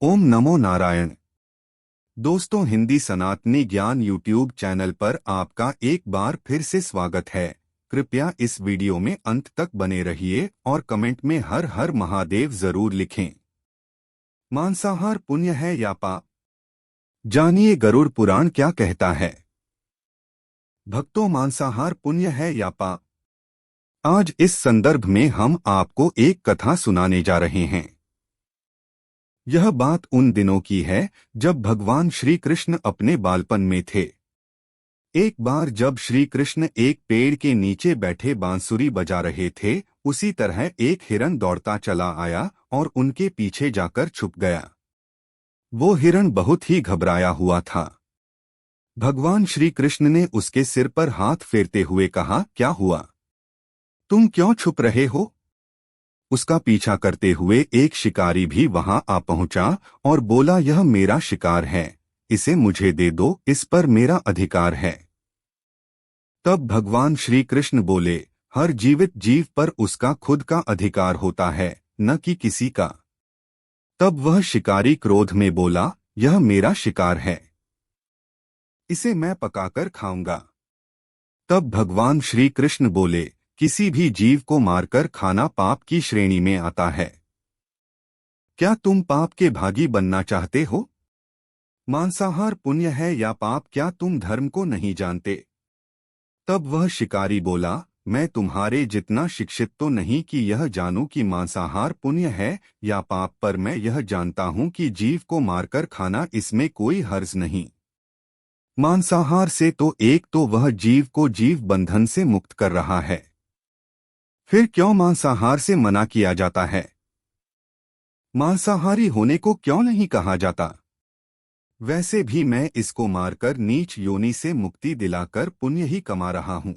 ओम नमो नारायण। दोस्तों, हिंदी सनातनी ज्ञान यूट्यूब चैनल पर आपका एक बार फिर से स्वागत है। कृपया इस वीडियो में अंत तक बने रहिए और कमेंट में हर हर महादेव जरूर लिखें। मांसाहार पुण्य है या पाप? जानिए गरुड़ पुराण क्या कहता है। भक्तों, मांसाहार पुण्य है या पाप? आज इस संदर्भ में हम आपको एक कथा सुनाने जा रहे हैं। यह बात उन दिनों की है जब भगवान श्री कृष्ण अपने बालपन में थे। एक बार जब श्री कृष्ण एक पेड़ के नीचे बैठे बांसुरी बजा रहे थे, उसी तरह एक हिरन दौड़ता चला आया और उनके पीछे जाकर छुप गया। वो हिरन बहुत ही घबराया हुआ था। भगवान श्री कृष्ण ने उसके सिर पर हाथ फेरते हुए कहा, क्या हुआ? तुम क्यों छुप रहे हो? उसका पीछा करते हुए एक शिकारी भी वहां आ पहुंचा और बोला, यह मेरा शिकार है, इसे मुझे दे दो, इस पर मेरा अधिकार है। तब भगवान श्री कृष्ण बोले, हर जीवित जीव पर उसका खुद का अधिकार होता है, न कि किसी का। तब वह शिकारी क्रोध में बोला, यह मेरा शिकार है, इसे मैं पकाकर खाऊंगा। तब भगवान श्री कृष्ण बोले, किसी भी जीव को मारकर खाना पाप की श्रेणी में आता है। क्या तुम पाप के भागी बनना चाहते हो? मांसाहार पुण्य है या पाप, क्या तुम धर्म को नहीं जानते? तब वह शिकारी बोला, मैं तुम्हारे जितना शिक्षित तो नहीं कि यह जानूं कि मांसाहार पुण्य है या पाप, पर मैं यह जानता हूं कि जीव को मारकर खाना, इसमें कोई हर्ज नहीं। मांसाहार से तो एक तो वह जीव को जीव बंधन से मुक्त कर रहा है, फिर क्यों मांसाहार से मना किया जाता है? मांसाहारी होने को क्यों नहीं कहा जाता? वैसे भी मैं इसको मारकर नीच योनि से मुक्ति दिलाकर पुण्य ही कमा रहा हूं,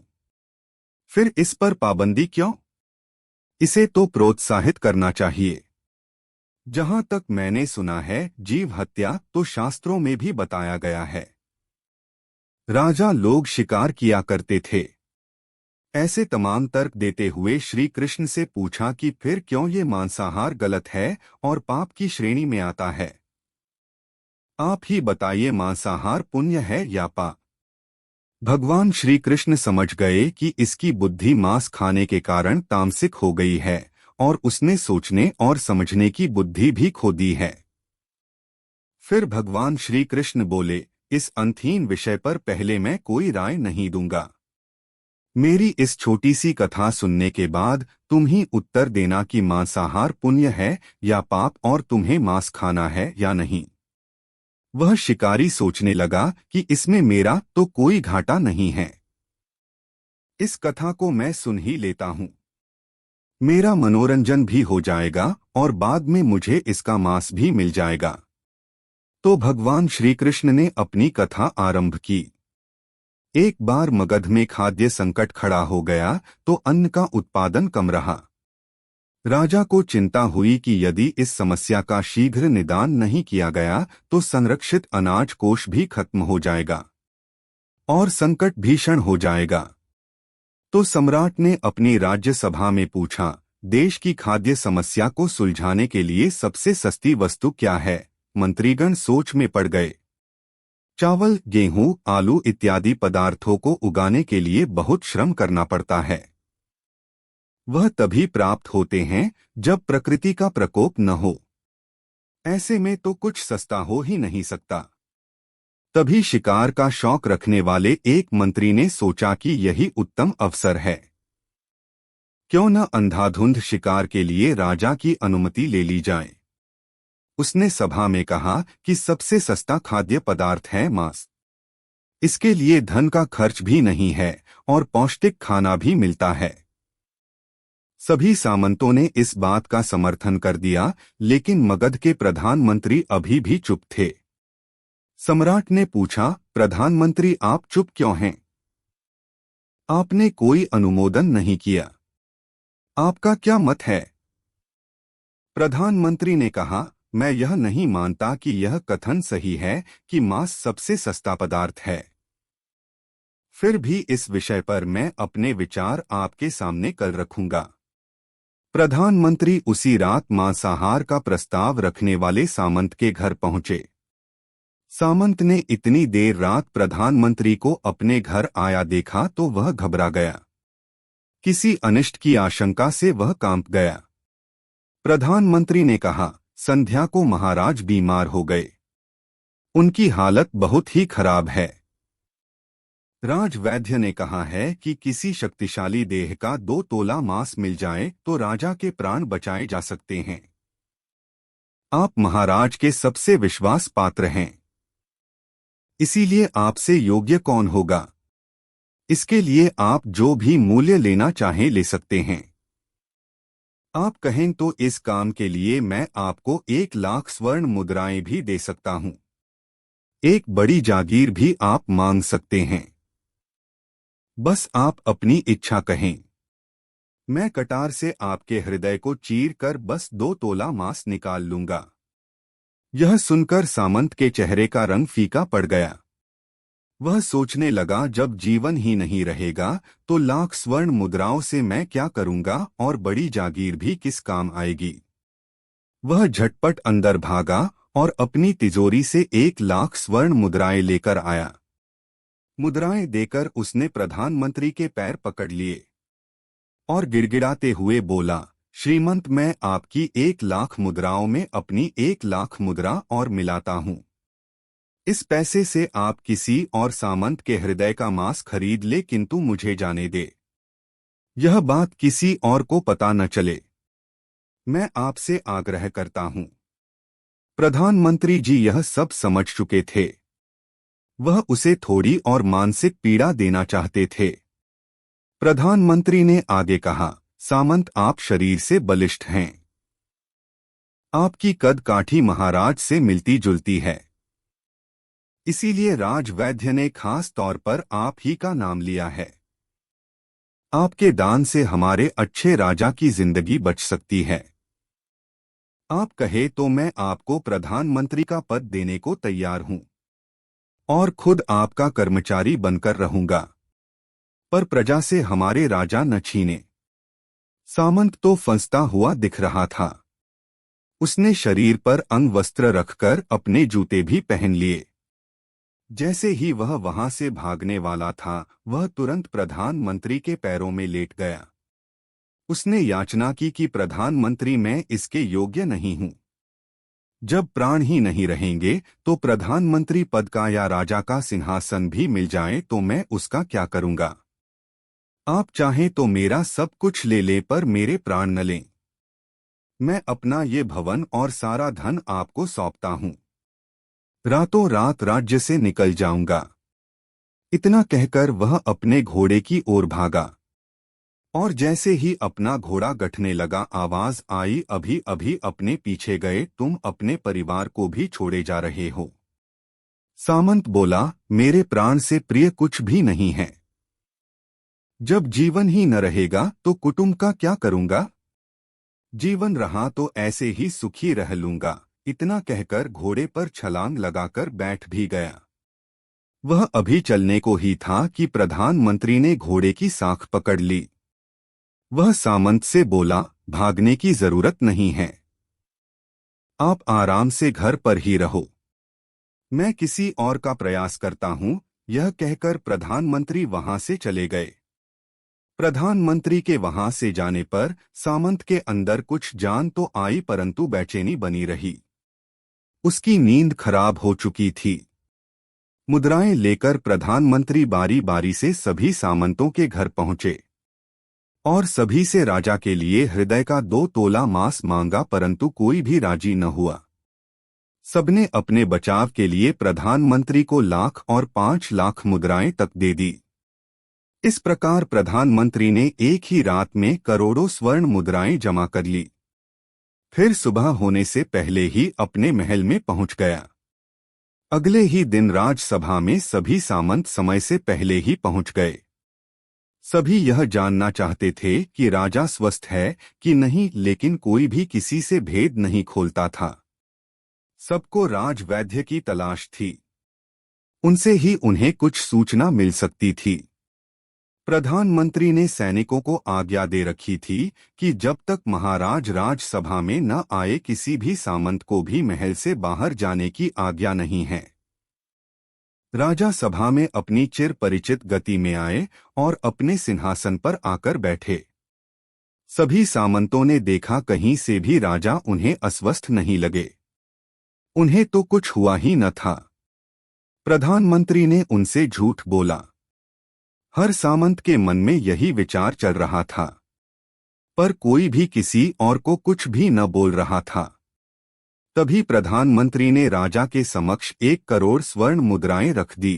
फिर इस पर पाबंदी क्यों? इसे तो प्रोत्साहित करना चाहिए। जहां तक मैंने सुना है, जीव हत्या तो शास्त्रों में भी बताया गया है। राजा लोग शिकार किया करते थे। ऐसे तमाम तर्क देते हुए श्री कृष्ण से पूछा कि फिर क्यों ये मांसाहार गलत है और पाप की श्रेणी में आता है? आप ही बताइए, मांसाहार पुण्य है या पाप? भगवान श्री कृष्ण समझ गए कि इसकी बुद्धि मांस खाने के कारण तामसिक हो गई है और उसने सोचने और समझने की बुद्धि भी खो दी है। फिर भगवान श्री कृष्ण बोले, इस अंतहीन विषय पर पहले मैं कोई राय नहीं दूंगा। मेरी इस छोटी सी कथा सुनने के बाद तुम ही उत्तर देना कि मांसाहार पुण्य है या पाप और तुम्हें मांस खाना है या नहीं। वह शिकारी सोचने लगा कि इसमें मेरा तो कोई घाटा नहीं है, इस कथा को मैं सुन ही लेता हूं, मेरा मनोरंजन भी हो जाएगा और बाद में मुझे इसका मांस भी मिल जाएगा। तो भगवान श्री कृष्ण ने अपनी कथा आरंभ की। एक बार मगध में खाद्य संकट खड़ा हो गया तो अन्न का उत्पादन कम रहा। राजा को चिंता हुई कि यदि इस समस्या का शीघ्र निदान नहीं किया गया तो संरक्षित अनाज कोष भी खत्म हो जाएगा और संकट भीषण हो जाएगा। तो सम्राट ने अपनी राज्य सभा में पूछा, देश की खाद्य समस्या को सुलझाने के लिए सबसे सस्ती वस्तु क्या है? मंत्रीगण सोच में पड़ गए। चावल, गेहूं, आलू इत्यादि पदार्थों को उगाने के लिए बहुत श्रम करना पड़ता है। वह तभी प्राप्त होते हैं जब प्रकृति का प्रकोप न हो। ऐसे में तो कुछ सस्ता हो ही नहीं सकता। तभी शिकार का शौक रखने वाले एक मंत्री ने सोचा कि यही उत्तम अवसर है। क्यों न अंधाधुंध शिकार के लिए राजा की अनुमति ले ली जाए। उसने सभा में कहा कि सबसे सस्ता खाद्य पदार्थ है मांस। इसके लिए धन का खर्च भी नहीं है और पौष्टिक खाना भी मिलता है। सभी सामंतों ने इस बात का समर्थन कर दिया, लेकिन मगध के प्रधानमंत्री अभी भी चुप थे। सम्राट ने पूछा, प्रधानमंत्री आप चुप क्यों हैं? आपने कोई अनुमोदन नहीं किया, आपका क्या मत है? प्रधानमंत्री ने कहा, मैं यह नहीं मानता कि यह कथन सही है कि मांस सबसे सस्ता पदार्थ है। फिर भी इस विषय पर मैं अपने विचार आपके सामने कल रखूंगा। प्रधानमंत्री उसी रात मांसाहार का प्रस्ताव रखने वाले सामंत के घर पहुंचे। सामंत ने इतनी देर रात प्रधानमंत्री को अपने घर आया देखा तो वह घबरा गया। किसी अनिष्ट की आशंका से वह कांप गया। प्रधानमंत्री ने कहा, संध्या को महाराज बीमार हो गए। उनकी हालत बहुत ही खराब है। राजवैद्य ने कहा है कि किसी शक्तिशाली देह का 2 तोला मांस मिल जाए तो राजा के प्राण बचाए जा सकते हैं। आप महाराज के सबसे विश्वास पात्र हैं, इसीलिए आपसे योग्य कौन होगा। इसके लिए आप जो भी मूल्य लेना चाहें ले सकते हैं। आप कहें तो इस काम के लिए मैं आपको 1 लाख स्वर्ण मुद्राएं भी दे सकता हूं। एक बड़ी जागीर भी आप मांग सकते हैं। बस आप अपनी इच्छा कहें। मैं कटार से आपके हृदय को चीर कर बस 2 तोला मांस निकाल लूंगा। यह सुनकर सामंत के चेहरे का रंग फीका पड़ गया। वह सोचने लगा, जब जीवन ही नहीं रहेगा तो लाख स्वर्ण मुद्राओं से मैं क्या करूंगा और बड़ी जागीर भी किस काम आएगी। वह झटपट अंदर भागा और अपनी तिजोरी से 1 लाख स्वर्ण मुद्राएं लेकर आया। मुद्राएं देकर उसने प्रधानमंत्री के पैर पकड़ लिए और गिड़गिड़ाते हुए बोला, श्रीमंत, मैं आपकी 1 लाख मुद्राओं में अपनी 1 लाख मुद्रा और मिलाता हूं। इस पैसे से आप किसी और सामंत के हृदय का मांस खरीद ले, किंतु मुझे जाने दे। यह बात किसी और को पता न चले। मैं आपसे आग्रह करता हूं। प्रधानमंत्री जी यह सब समझ चुके थे। वह उसे थोड़ी और मानसिक पीड़ा देना चाहते थे। प्रधानमंत्री ने आगे कहा, सामंत, आप शरीर से बलिष्ठ हैं। आपकी कद काठी महाराज से मिलती जुलती है। इसीलिए राजवैद्य ने खास तौर पर आप ही का नाम लिया है। आपके दान से हमारे अच्छे राजा की जिंदगी बच सकती है। आप कहे तो मैं आपको प्रधानमंत्री का पद देने को तैयार हूं और खुद आपका कर्मचारी बनकर रहूंगा, पर प्रजा से हमारे राजा न छीने। सामंत तो फंसता हुआ दिख रहा था। उसने शरीर पर अंगवस्त्र रखकर अपने जूते भी पहन लिए। जैसे ही वह वहां से भागने वाला था, वह तुरंत प्रधानमंत्री के पैरों में लेट गया। उसने याचना की कि प्रधानमंत्री, मैं इसके योग्य नहीं हूं। जब प्राण ही नहीं रहेंगे तो प्रधानमंत्री पद का या राजा का सिंहासन भी मिल जाए तो मैं उसका क्या करूंगा। आप चाहें तो मेरा सब कुछ ले ले, पर मेरे प्राण न लें। मैं अपना ये भवन और सारा धन आपको सौंपता हूं। रातों रात राज्य से निकल जाऊंगा। इतना कहकर वह अपने घोड़े की ओर भागा और जैसे ही अपना घोड़ा गठने लगा, आवाज आई, अभी अभी अपने पीछे गए तुम अपने परिवार को भी छोड़े जा रहे हो। सामंत बोला, मेरे प्राण से प्रिय कुछ भी नहीं है। जब जीवन ही न रहेगा तो कुटुंब का क्या करूंगा। जीवन रहा तो ऐसे ही सुखी रह लूंगा। इतना कहकर घोड़े पर छलांग लगाकर बैठ भी गया। वह अभी चलने को ही था कि प्रधानमंत्री ने घोड़े की साख पकड़ ली। वह सामंत से बोला, भागने की जरूरत नहीं है। आप आराम से घर पर ही रहो। मैं किसी और का प्रयास करता हूं। यह कहकर प्रधानमंत्री वहां से चले गए। प्रधानमंत्री के वहां से जाने पर सामंत के अंदर कुछ जान तो आई, परंतु बेचैनी बनी रही। उसकी नींद खराब हो चुकी थी। मुद्राएं लेकर प्रधानमंत्री बारी बारी से सभी सामंतों के घर पहुंचे और सभी से राजा के लिए हृदय का 2 तोला मांस मांगा, परंतु कोई भी राजी न हुआ। सबने अपने बचाव के लिए प्रधानमंत्री को लाख और 5 लाख मुद्राएं तक दे दी। इस प्रकार प्रधानमंत्री ने एक ही रात में करोड़ों स्वर्ण मुद्राएं जमा कर ली। फिर सुबह होने से पहले ही अपने महल में पहुंच गया। अगले ही दिन राजसभा में सभी सामंत समय से पहले ही पहुंच गए। सभी यह जानना चाहते थे कि राजा स्वस्थ है कि नहीं, लेकिन कोई भी किसी से भेद नहीं खोलता था। सबको राजवैद्य की तलाश थी। उनसे ही उन्हें कुछ सूचना मिल सकती थी। प्रधानमंत्री ने सैनिकों को आज्ञा दे रखी थी कि जब तक महाराज राजसभा में न आए किसी भी सामंत को भी महल से बाहर जाने की आज्ञा नहीं है। राजा सभा में अपनी चिर परिचित गति में आए और अपने सिंहासन पर आकर बैठे। सभी सामंतों ने देखा कहीं से भी राजा उन्हें अस्वस्थ नहीं लगे। उन्हें तो कुछ हुआ ही न था। प्रधानमंत्री ने उनसे झूठ बोला। हर सामंत के मन में यही विचार चल रहा था, पर कोई भी किसी और को कुछ भी न बोल रहा था। तभी प्रधानमंत्री ने राजा के समक्ष 1 करोड़ स्वर्ण मुद्राएं रख दी।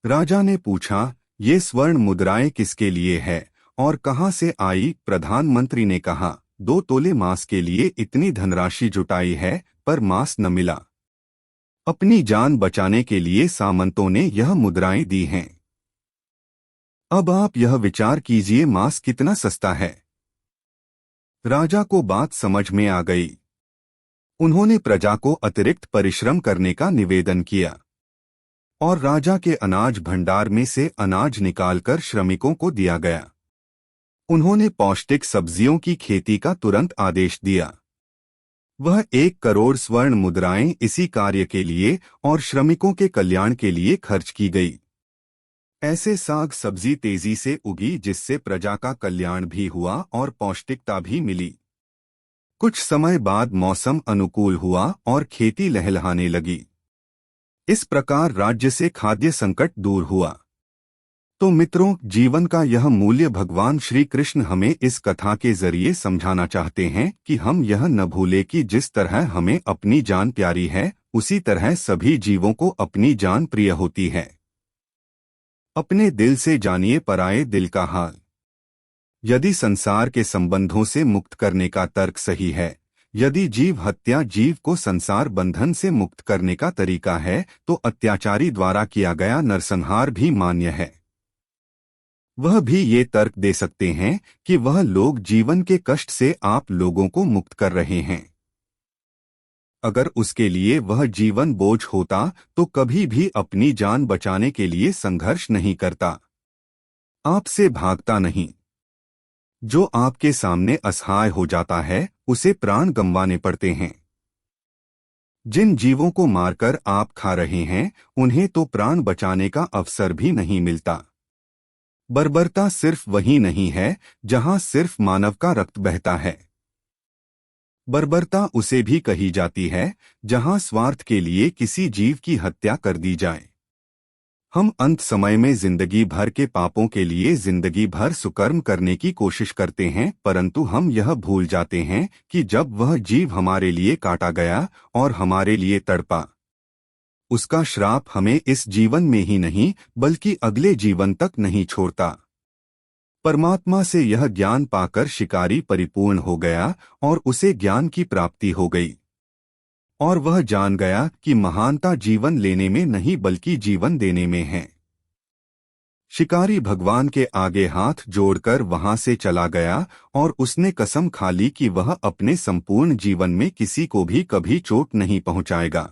राजा ने पूछा, ये स्वर्ण मुद्राएं किसके लिए है और कहां से आई? प्रधानमंत्री ने कहा, 2 तोले मांस के लिए इतनी धनराशि जुटाई है, पर मांस न मिला। अपनी जान बचाने के लिए सामंतों ने यह मुद्राएं दी हैं। अब आप यह विचार कीजिए मांस कितना सस्ता है। राजा को बात समझ में आ गई। उन्होंने प्रजा को अतिरिक्त परिश्रम करने का निवेदन किया और राजा के अनाज भंडार में से अनाज निकालकर श्रमिकों को दिया गया। उन्होंने पौष्टिक सब्जियों की खेती का तुरंत आदेश दिया। वह 1 करोड़ स्वर्ण मुद्राएं इसी कार्य के लिए और श्रमिकों के कल्याण के लिए खर्च की गई। ऐसे साग सब्जी तेजी से उगी जिससे प्रजा का कल्याण भी हुआ और पौष्टिकता भी मिली। कुछ समय बाद मौसम अनुकूल हुआ और खेती लहलहाने लगी। इस प्रकार राज्य से खाद्य संकट दूर हुआ। तो मित्रों, जीवन का यह मूल्य भगवान श्री कृष्ण हमें इस कथा के जरिए समझाना चाहते हैं कि हम यह न भूलें कि जिस तरह हमें अपनी जान प्यारी है, उसी तरह सभी जीवों को अपनी जान प्रिय होती है। अपने दिल से जानिए पराये दिल का हाल। यदि संसार के संबंधों से मुक्त करने का तर्क सही है, यदि जीव हत्या जीव को संसार बंधन से मुक्त करने का तरीका है, तो अत्याचारी द्वारा किया गया नरसंहार भी मान्य है। वह भी ये तर्क दे सकते हैं कि वह लोग जीवन के कष्ट से आप लोगों को मुक्त कर रहे हैं। अगर उसके लिए वह जीवन बोझ होता तो कभी भी अपनी जान बचाने के लिए संघर्ष नहीं करता, आपसे भागता नहीं। जो आपके सामने असहाय हो जाता है, उसे प्राण गंवाने पड़ते हैं। जिन जीवों को मारकर आप खा रहे हैं, उन्हें तो प्राण बचाने का अवसर भी नहीं मिलता। बर्बरता सिर्फ वही नहीं है जहां सिर्फ मानव का रक्त बहता है। बर्बरता उसे भी कही जाती है जहां स्वार्थ के लिए किसी जीव की हत्या कर दी जाए। हम अंत समय में जिंदगी भर के पापों के लिए जिंदगी भर सुकर्म करने की कोशिश करते हैं, परंतु हम यह भूल जाते हैं कि जब वह जीव हमारे लिए काटा गया और हमारे लिए तड़पा, उसका श्राप हमें इस जीवन में ही नहीं बल्कि अगले जीवन तक नहीं छोड़ता। परमात्मा से यह ज्ञान पाकर शिकारी परिपूर्ण हो गया और उसे ज्ञान की प्राप्ति हो गई और वह जान गया कि महानता जीवन लेने में नहीं बल्कि जीवन देने में है। शिकारी भगवान के आगे हाथ जोड़कर वहां से चला गया और उसने कसम खा ली कि वह अपने संपूर्ण जीवन में किसी को भी कभी चोट नहीं पहुंचाएगा।